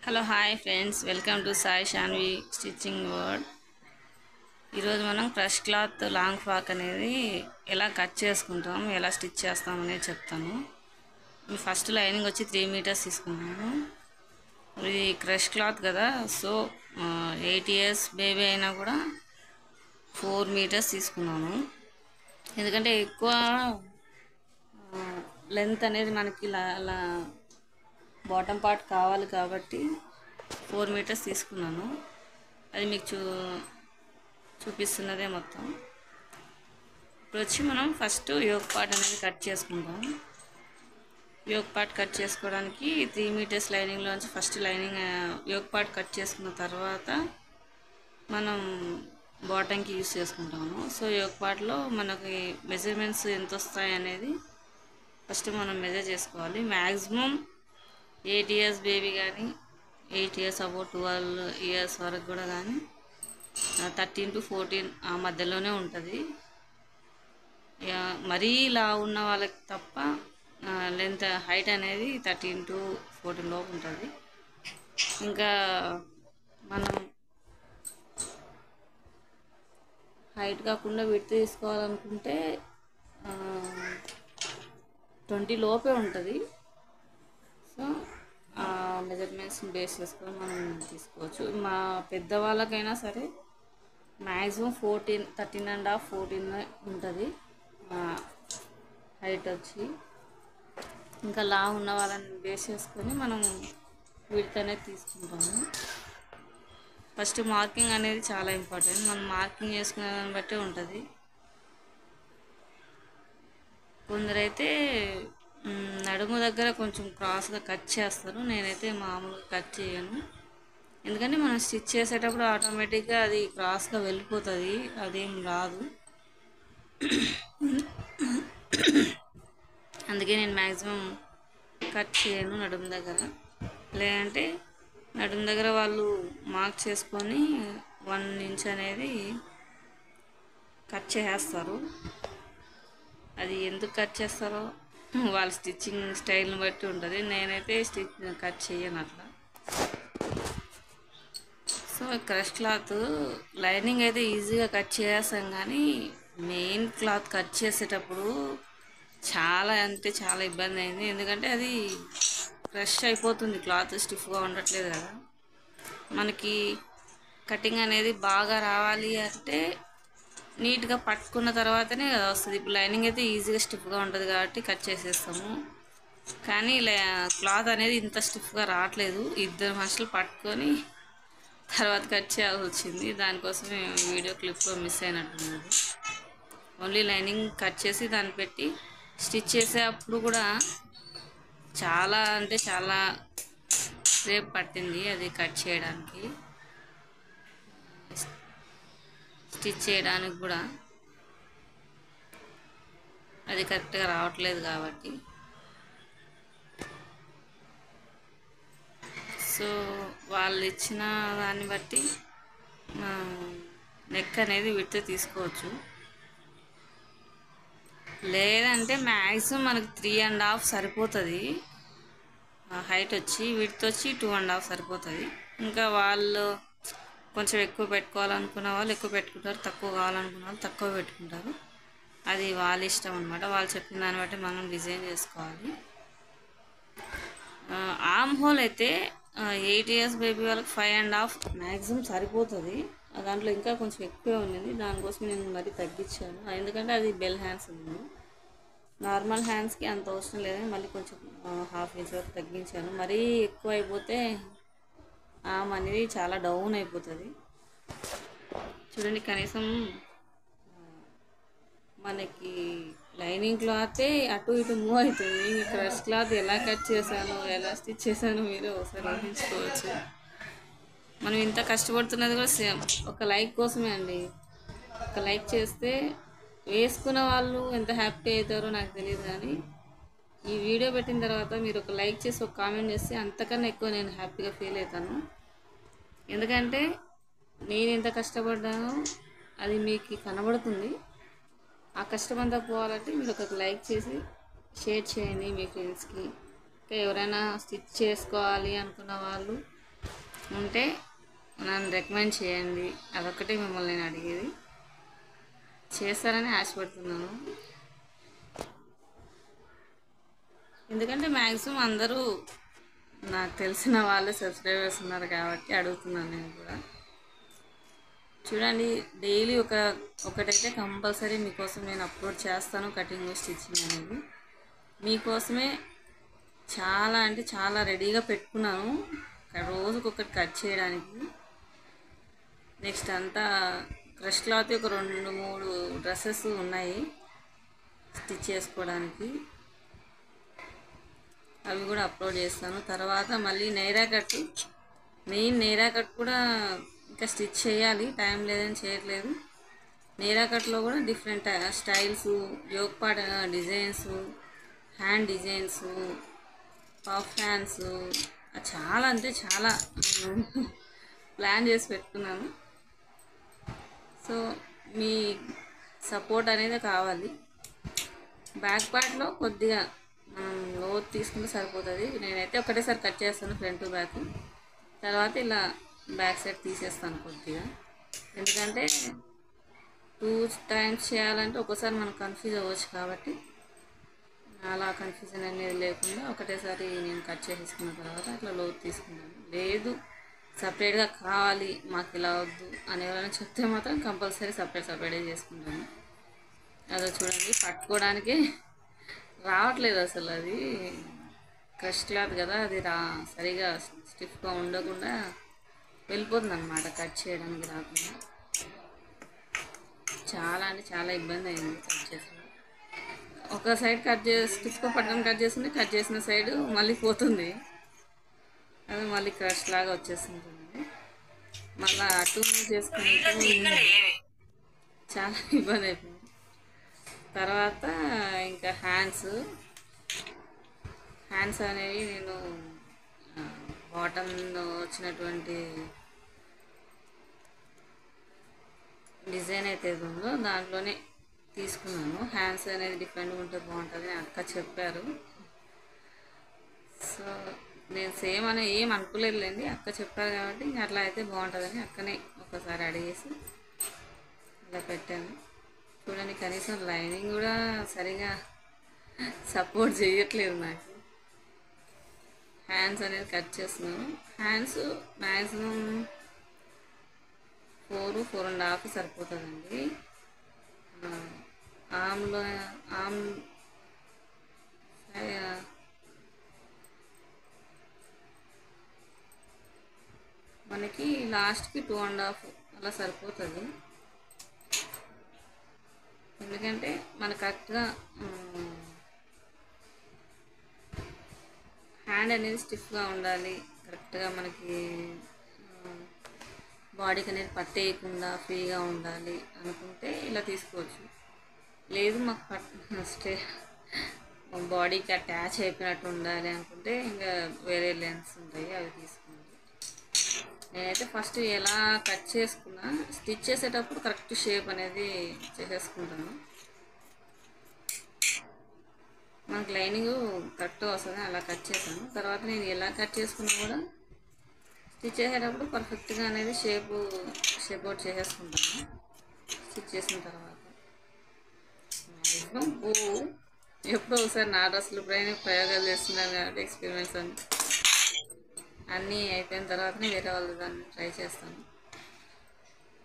Hello hi friends, welcome to Sai Shanvi stitching word. ఈరోజు మనం crush cloth long frock అనేది ఎలా కట్ చేసుకుంటాం, ఎలా స్టిచ్ చేస్తాం అనేది చెప్తాను. ఫస్ట్ లైనింగ్ వచ్చి 3 మీటర్స్ తీసుకున్నాను. ఇది క్రష్ క్లాత్ కదా, సో 8 ఇయర్స్ బేబీ అయినా కూడా 4 మీటర్స్ తీసుకున్నాను. ఎందుకంటే ఎక్కువ లెంత్ అనేది మనకి ఇలా బాటమ్ పార్ట్ కావాలి కాబట్టి 4 మీటర్స్ తీసుకున్నాను. అది మీకు చూపిస్తున్నదే మొత్తం. ఇప్పుడు వచ్చి మనం ఫస్ట్ యోక్ పార్ట్ అనేది కట్ చేసుకుంటాం. యోక్ పార్ట్ కట్ చేసుకోవడానికి 3 మీటర్స్ లైనింగ్లోంచి first lining yoke part cut చేసుకున్న తర్వాత మనం బాటంకి యూస్ చేసుకుంటాము. సో యోక్ పార్ట్లో మనకి మెజర్మెంట్స్ ఎంత వస్తాయి అనేది ఫస్ట్ మనం మెజర్ చేసుకోవాలి. మ్యాక్సిమం 8 ఇయర్స్ బేబీ కానీ 8 ఇయర్స్ అబౌట్ 12 ఇయర్స్ వరకు కూడా కానీ 13 to 14 ఆ మధ్యలోనే ఉంటుంది. మరీ ఇలా ఉన్న వాళ్ళకి తప్ప లెంత్ హైట్ అనేది 13 to 14 లోపు ఉంటుంది. ఇంకా మనం హైట్ కాకుండా విడ్త్ తీసుకోవాలనుకుంటే 20 లోపే ఉంటుంది. సో ఆ మెజర్మెంట్స్ని బేస్ చేసుకొని మనం తీసుకోవచ్చు. మా పెద్దవాళ్ళకైనా సరే మ్యాక్సిమం 13.5 14 ఉంటుంది హైట్ వచ్చి. ఇంకా లా ఉన్న వాళ్ళని బేస్ చేసుకొని మనం విడ్త్ అనేది తీసుకుంటాము. ఫస్ట్ మార్కింగ్ అనేది చాలా ఇంపార్టెంట్. మనం మార్కింగ్ చేసుకునే దాన్ని బట్టే ఉంటుంది. కొందరైతే నడుము దగ్గర కొంచెం క్రాస్గా కట్ చేస్తారు. నేనైతే మామూలుగా కట్ చేయను. ఎందుకంటే మనం స్టిచ్ చేసేటప్పుడు ఆటోమేటిక్గా అది క్రాస్గా వెళ్ళిపోతుంది, అదేం రాదు. అందుకే నేను మ్యాక్సిమం కట్ చేయను నడుము దగ్గర. లేదంటే నడుము దగ్గర వాళ్ళు మార్క్ చేసుకొని 1 ఇంచ్ అనేది కట్ చేసేస్తారు. అది ఎందుకు కట్ చేస్తారో వాళ్ళ స్టిచ్చింగ్ స్టైల్ని బట్టి ఉంటుంది. నేనైతే కట్ చేయను అట్లా. సో క్రష్ క్లాత్ లైనింగ్ అయితే ఈజీగా కట్ చేస్తాం, కానీ మెయిన్ క్లాత్ కట్ చేసేటప్పుడు చాలా అంటే చాలా ఇబ్బంది అయింది. ఎందుకంటే అది క్రష్ అయిపోతుంది, క్లాత్ స్టిఫ్గా ఉండట్లేదు కదా. మనకి కటింగ్ అనేది బాగా రావాలి అంటే నీట్గా పట్టుకున్న తర్వాతనే కదా వస్తుంది. ఇప్పుడు లైనింగ్ అయితే ఈజీగా స్టిఫ్గా ఉంటుంది కాబట్టి కట్ చేసేస్తాము, కానీ క్లాత్ అనేది ఇంత స్టిఫ్గా రావట్లేదు. 2 మనుషులు పట్టుకొని తర్వాత కట్ చేయాల్సి వచ్చింది. దానికోసమే వీడియో క్లిప్లో మిస్ అయినట్టున్నది. ఓన్లీ లైనింగ్ కట్ చేసి దాన్ని పెట్టి స్టిచ్ చేసేటప్పుడు కూడా చాలా అంటే చాలా సేపు పట్టింది అది కట్ చేయడానికి, స్టిచ్ చేయడానికి కూడా అది కరెక్ట్గా రావట్లేదు కాబట్టి. సో వాళ్ళు ఇచ్చిన దాన్ని బట్టి నెక్ అనేది విడ్త్ తీసుకోవచ్చు. లేదంటే మ్యాక్సిమం మనకు 3.5 సరిపోతుంది హైట్ వచ్చి. విడ్త్ వచ్చి 2.5 సరిపోతుంది. ఇంకా వాళ్ళు కొంచెం ఎక్కువ పెట్టుకోవాలనుకున్న వాళ్ళు ఎక్కువ పెట్టుకుంటారు, తక్కువ కావాలనుకున్న వాళ్ళు తక్కువ పెట్టుకుంటారు. అది వాళ్ళ ఇష్టం అనమాట. వాళ్ళు చెప్పిన దాన్ని బట్టి మనం డిజైన్ చేసుకోవాలి. ఆర్మ్ హోల్ అయితే 8 ఇయర్స్ బేబీ వాళ్ళకి 5.5 మ్యాక్సిమం సరిపోతుంది. దాంట్లో ఇంకా కొంచెం ఎక్కువే ఉన్నది, దానికోసం నేను మరీ తగ్గించాను. ఎందుకంటే అది బెల్ హ్యాండ్స్ ఉంది. నార్మల్ హ్యాండ్స్కి అంత అవసరం లేదని మళ్ళీ కొంచెం 1/2 ఇంచ్ వరకు తగ్గించాను. మరీ ఎక్కువ అయిపోతే ఆర్మ్ అనేది చాలా డౌన్ అయిపోతుంది. చూడండి, కనీసం మనకి లైనింగ్ క్లాతే అటు ఇటు మూవ్ అవుతుంది. క్రష్ క్లాత్ ఎలా కట్ చేశాను, ఎలా స్టిచ్ చేశాను మీరు ఒకసారి ఊహించుకోవచ్చు. మనం ఇంత కష్టపడుతున్నది కూడా సేమ్ ఒక లైక్ కోసమే అండి. ఒక లైక్ చేస్తే వేసుకున్న వాళ్ళు ఎంత హ్యాపీ అవుతారో నాకు తెలియదు, కానీ ఈ వీడియో పెట్టిన తర్వాత మీరు ఒక లైక్ చేసి ఒక కామెంట్ చేస్తే అంతకన్నా ఎక్కువ నేను హ్యాపీగా ఫీల్ అవుతాను. ఎందుకంటే నేను ఎంత కష్టపడ్డానో అది మీకు కనబడుతుంది. ఆ కష్టమంతా పోవాలంటే మీరు ఒక లైక్ చేసి షేర్ చేయండి మీ ఫ్రెండ్స్కి. ఇంకా ఎవరైనా స్టిచ్ చేసుకోవాలి అనుకున్న వాళ్ళు ఉంటే నన్ను రికమెండ్ చేయండి. అదొక్కటే మిమ్మల్ని నేను అడిగేది. చేస్తారని ఆశపడుతున్నాను. ఎందుకంటే మ్యాక్సిమం అందరూ నాకు తెలిసిన వాళ్ళే సబ్స్క్రైబర్స్ ఉన్నారు కాబట్టి అడుగుతున్నాను నేను కూడా. చూడండి, డైలీ ఒకటైతే కంపల్సరీ మీకోసం నేను అప్లోడ్ చేస్తాను. కటింగ్ స్టిచ్చింగ్ అనేది మీకోసమే చాలా అంటే చాలా రెడీగా పెట్టుకున్నాను. రోజుకొకటి కట్ చేయడానికి. నెక్స్ట్ అంతా క్రష్ క్లాత్ ఒక 2-3 డ్రెస్సెస్ ఉన్నాయి స్టిచ్ చేసుకోవడానికి. అవి కూడా అప్లోడ్ చేస్తాను. తర్వాత మళ్ళీ Naira cut, main Naira cut కూడా ఇంకా స్టిచ్ చేయాలి. టైం లేదని చేయట్లేదు. నైరా కట్లో కూడా different styles, yoke part designs, hand designs, puff hands, చాలా అంటే చాలా ప్లాన్ చేసి పెట్టుకున్నాను. సో మీ సపోర్ట్ అనేది కావాలి. బ్యాక్ పార్ట్లో కొద్దిగా మనం లోతు తీసుకుంటే సరిపోతుంది. నేనైతే ఒకటేసారి కట్ చేస్తాను ఫ్రంట్ టు బ్యాక్. తర్వాత ఇలా బ్యాక్ సైడ్ తీసేస్తాను కొద్దిగా. ఎందుకంటే 2 టైమ్స్ చేయాలంటే ఒక్కోసారి మనం కన్ఫ్యూజ్ అవ్వచ్చు కాబట్టి అలా కన్ఫ్యూజన్ అనేది లేకుండా ఒకటేసారి నేను కట్ చేసేసుకున్న తర్వాత అట్లా లోతు తీసుకున్నాను. లేదు సపరేట్గా కావాలి మాకు ఇలా వద్దు అని ఎవరైనా చెప్తే మాత్రం కంపల్సరీ సపరేట్గా చేసుకుంటాను. అదో చూడండి, పట్టుకోవడానికి రావట్లేదు అసలు. అది క్రష్ క్లాత్ కదా, అది సరిగా స్టిఫ్గా ఉండకుండా వెళ్ళిపోతుంది అన్నమాట. కట్ చేయడానికి రాకుండా చాలా అంటే చాలా ఇబ్బంది అయింది కట్ చేసి. ఒక సైడ్ కట్ చేసి స్టిచ్గా పట్టడం కట్ చేస్తుంది, కట్ చేసిన సైడ్ మళ్ళీ పోతుంది. అది మళ్ళీ క్రష్ లాగా వచ్చేస్తుంది. మళ్ళీ అటు చేసుకుంటే చాలా ఇబ్బంది అయిపోయింది. తర్వాత ఇంకా హ్యాండ్స్ అనేవి నేను బాటంలో వచ్చినటువంటి డిజైన్ అయితే ఉందో దాంట్లోనే తీసుకున్నాను. హ్యాండ్స్ అనేది డిఫరెంట్గా ఉంటే బాగుంటుంది అని అక్క చెప్పారు. సో నేను సేమ్ అని ఏం అనుకోలేదులేండి, అక్క చెప్పారు కాబట్టి ఇంకా అట్లా అయితే బాగుంటుందని అక్కనే ఒకసారి అడిగేసి ఇలా పెట్టాను. చూడండి, కనీసం లైనింగ్ కూడా సరిగా సపోర్ట్ చేయట్లేదు నాకు. హ్యాండ్స్ అనేది కట్ చేస్తున్నాను. హ్యాండ్స్ మ్యాక్సిమం 4.5 సరిపోతుందండి. మనకి లాస్ట్కి 2.5 అలా సరిపోతుంది. ఎందుకంటే మనకు కరెక్ట్గా హ్యాండ్ అనేది స్టిఫ్గా ఉండాలి. కరెక్ట్గా మనకి బాడీకి అనేది పట్టేయకుండా ఫ్రీగా ఉండాలి అనుకుంటే ఇలా తీసుకోవచ్చు. లేదు మాకు బాడీకి అటాచ్ అయిపోయినట్టు ఉండాలి అనుకుంటే ఇంకా వేరే లెన్స్ ఉంటాయి, అవి తీసుకోండి. నేనైతే ఫస్ట్ ఎలా కట్ చేసుకున్నా స్టిచ్ చేసేటప్పుడు కరెక్ట్ షేప్ అనేది చేసేసుకుంటాను. మనకు లైనింగ్ కరెక్ట్గా వస్తుంది, అలా కట్ చేశాను. తర్వాత నేను ఎలా కట్ చేసుకున్నా కూడా స్టిచ్ చేసేటప్పుడు పర్ఫెక్ట్గా అనేది షేప్ అవుట్ చేసేసుకుంటాను. స్టిచ్ చేసిన తర్వాత మ్యాక్సిమం ఎప్పుడో ఒకసారి నా డ్రెస్సులు ఇప్పుడైనా ప్రయోగాలు చేస్తున్నాను కాబట్టి ఎక్స్పెరిమెంట్స్ అన్నీ అయిపోయిన తర్వాతనే వేరే వాళ్ళు దాన్ని ట్రై చేస్తాను.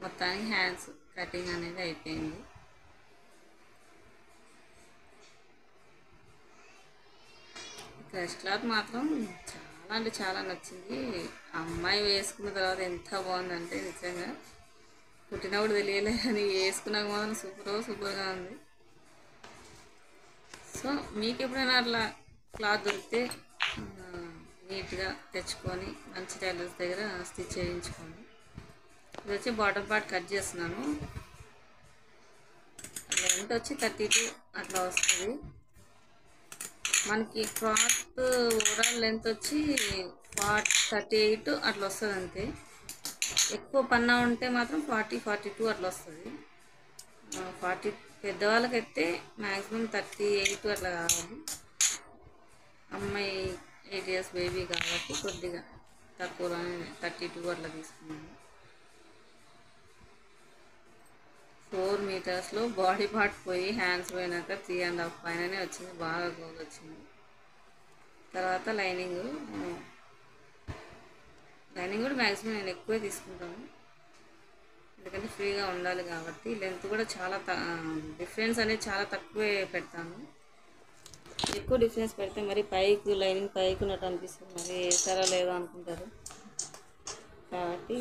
మొత్తానికి హ్యాండ్స్ కటింగ్ అనేది అయిపోయింది. క్రష్ క్లాత్ మాత్రం చాలా అంటే చాలా నచ్చింది. అమ్మాయి వేసుకున్న తర్వాత ఎంత బాగుందంటే నిజంగా పుట్టినప్పుడు తెలియలే కానీ వేసుకున్నాక మాత్రం సూపర్గా ఉంది. సో మీకు ఎప్పుడైనా అట్లా క్లాత్ దొరికితే నీట్గా తెచ్చుకొని మంచి టైలర్స్ దగ్గర స్టిచ్ చేయించుకోండి. ఇది వచ్చి బాటమ్ పార్ట్ కట్ చేస్తున్నాను. లెంత్ వచ్చి 32 అట్లా వస్తుంది. మనకి క్లాత్ ఓవరాల్ లెంత్ వచ్చి 38 అట్లా వస్తుంది అంతే. ఎక్కువ పన్నా ఉంటే మాత్రం 40-42 అట్లా వస్తుంది. 40 పెద్దవాళ్ళకైతే మ్యాక్సిమం 38 అట్లా కావాలి. అమ్మాయి 8 years బేబీ కాబట్టి కొద్దిగా తక్కువలోనే 32 అట్లా తీసుకున్నాను. 4 మీటర్స్లో బాడీ పార్ట్ పోయి హ్యాండ్స్ పోయినాక 3.5 పైననే వచ్చింది, బాగా గోల్ వచ్చింది. తర్వాత లైనింగ్ కూడా మ్యాక్సిమం నేను ఎక్కువే తీసుకుంటాను, ఎందుకంటే ఫ్రీగా ఉండాలి కాబట్టి. లెంత్ కూడా చాలా డిఫరెన్స్ అనేది చాలా తక్కువే పెడతాను. ఎక్కువ డిఫరెన్స్ పెడితే మరి పైకి లైనింగ్ పైకి ఉన్నట్టు అనిపిస్తుంది, మరి వేసారా లేదో అనుకుంటారు. కాబట్టి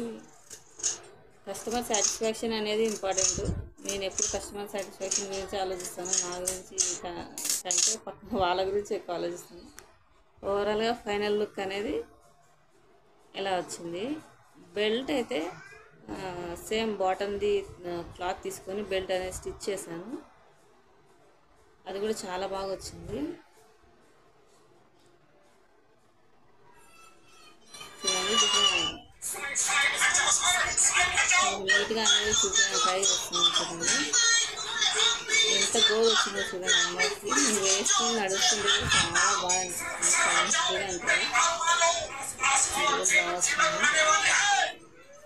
కస్టమర్ సాటిస్ఫాక్షన్ అనేది ఇంపార్టెంట్. నేను ఎప్పుడు కస్టమర్ సాటిస్ఫాక్షన్ గురించి ఆలోచిస్తాను, నా గురించి కంటే పక్కన వాళ్ళ గురించి ఎక్కువ ఆలోచిస్తాను. ఓవరాల్గా ఫైనల్ లుక్ అనేది ఎలా వచ్చింది. బెల్ట్ అయితే సేమ్ బాటమ్ది క్లాత్ తీసుకొని బెల్ట్ అనేది స్టిచ్ చేశాను, అది కూడా చాలా బాగా వచ్చింది. నీట్గా అనేది ట్రై చేస్తున్నాను. చూడండి ఎంత గోల్ వచ్చిందో చూడండి. అమ్మాయికి నేను వేసుకొని నడుస్తుంటే కూడా చాలా బాగా అనిపిస్తుంది, చాలా ఉంటుంది, బాగా వచ్చింది.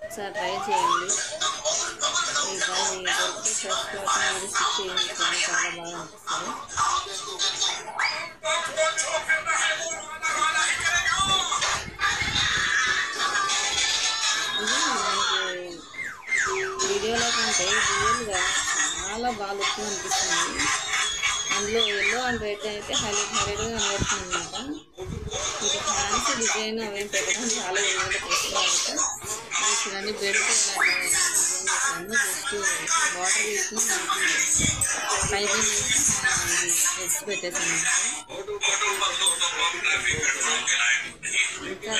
ఒకసారి ట్రై చేయండి. ఈ దొరికితే ఫ్రెష్ క్లాత్ అనేది స్టిచ్ చేయించుకోండి, చాలా బాగా అనిపిస్తుంది. వీడియోలో కంటే రియల్గా చాలా బాగా లుక్ అనిపిస్తుంది. అందులో ఎల్లో అండ్ రెడ్ అయితే హైలైట్గా కనబడుతుంది అనమాట. ఇది ఫ్యాన్సీ డిజైన్ అవేం పెట్టడం చాలా ఈజీగా చేసుకోవాలి. చూడండి బెల్ట్ డిజైన్ చేశాను, జస్ట్ వాటర్ తీసుకుని పైపింగ్ చేసి హెడ్స్ పెట్టేసాను. ఇంకా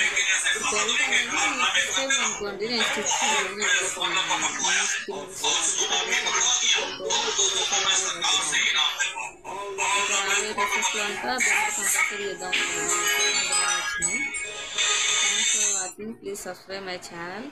బెల్ట్ అనేది అనుకోండి, నేను స్టిచ్ డ్రెస్సెస్లో అంతా బెల్ట్ కంపల్సరీ చేద్దాం వచ్చింది. Thanks for watching. Please subscribe my channel.